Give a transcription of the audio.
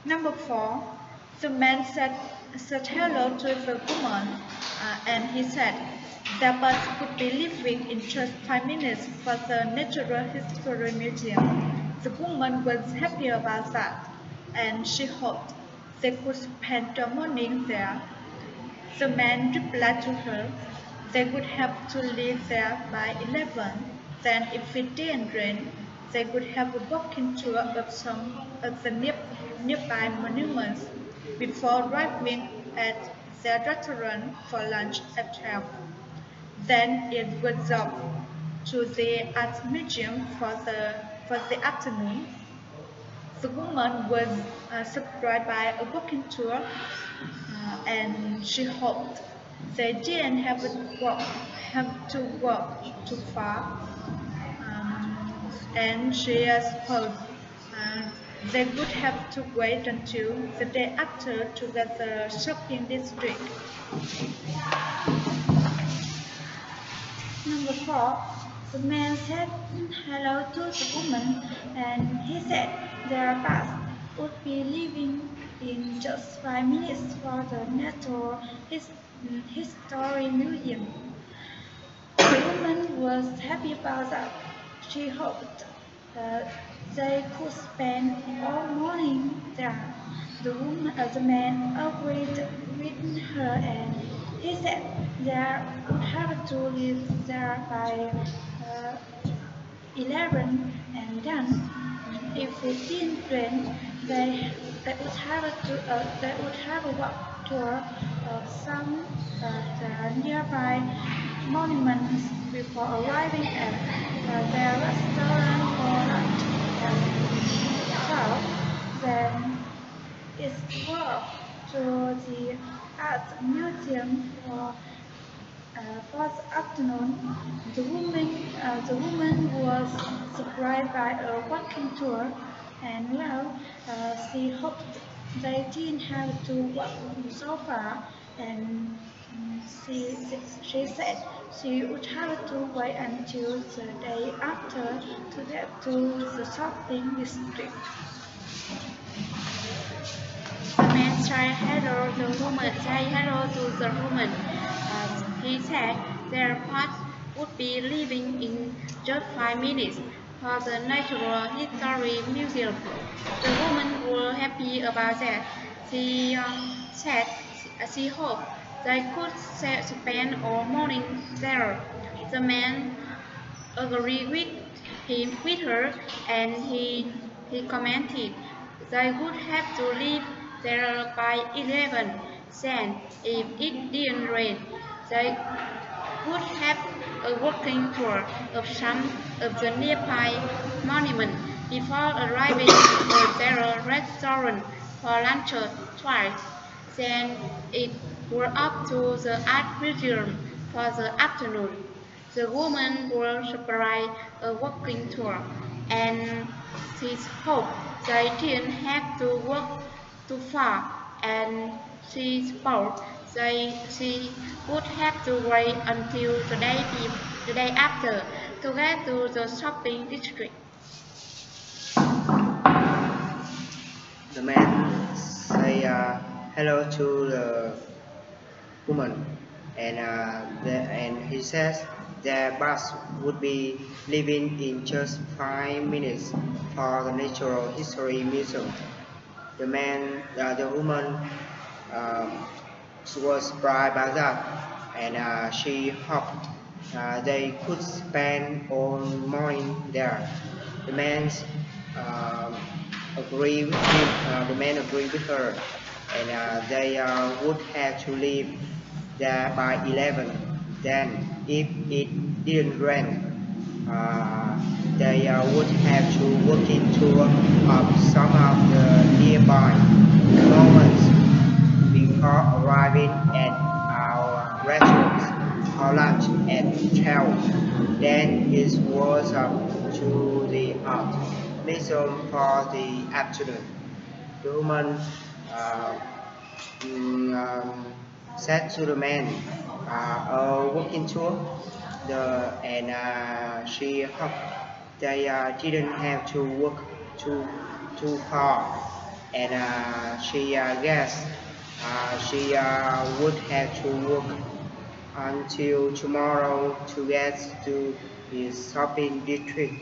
Number 4. The man said hello to the woman and he said the bus could be leaving in just 5 minutes for the Natural History Museum. The woman was happy about that and she hoped they could spend the morning there. The man replied to her, they would have to leave there by 11. Then if it didn't rain, they would have a walking tour of some of the nearby monuments before arriving at their restaurant for lunch at 12. Then it was off to the art museum for the afternoon. The woman was surprised by a walking tour and she hoped they didn't have to walk too far. And she supposed uh, they would have to wait until the day after to get the shopping district. Number 4. The man said hello to the woman and he said their bus would be leaving in just 5 minutes for the Natural History Museum. The woman was happy about that. She hoped uh, they could spend all morning there. The man agreed with her and he said they would have to leave there by 11 and then if it didn't rain they would have a walk tour of some of the nearby monuments before arriving at their restaurant for lunch at 12. Then it's walk to the art museum for the afternoon. The woman was surprised by a walking tour, and well, she hoped they didn't have to walk so far. And she said she would have to wait until the day after to get to the shopping district. The man said hello to the woman. He said their bus would be leaving in just 5 minutes for the Natural History Museum. The woman was happy about that. She said she hoped they could spend all morning there. The man agreed with her and he commented they would have to leave there by 11. Then, if it didn't rain, they would have a walking tour of some of the nearby monuments before arriving at their restaurant for lunch twice. Then it were up to the art museum for the afternoon. The woman was surprised a walking tour, and she hoped they didn't have to walk too far, and she thought she would have to wait until the day after to get to the shopping district. The man say hello to the woman, and he says their bus would be leaving in just 5 minutes for the Natural History Museum. The woman um, was surprised by that, and she hoped they could spend all morning there. The man um, the man agreed with her, and they would have to leave there by 11. Then, if it didn't rain, they would have to walk into of some of the nearby monuments before arriving at our restaurant for lunch at 12. Then it was up to the art museum for the afternoon. The woman uh, mm, um, said to the man, walking tour, and she hoped they didn't have to walk too far. and she guessed she would have to work until tomorrow to get to his shopping district.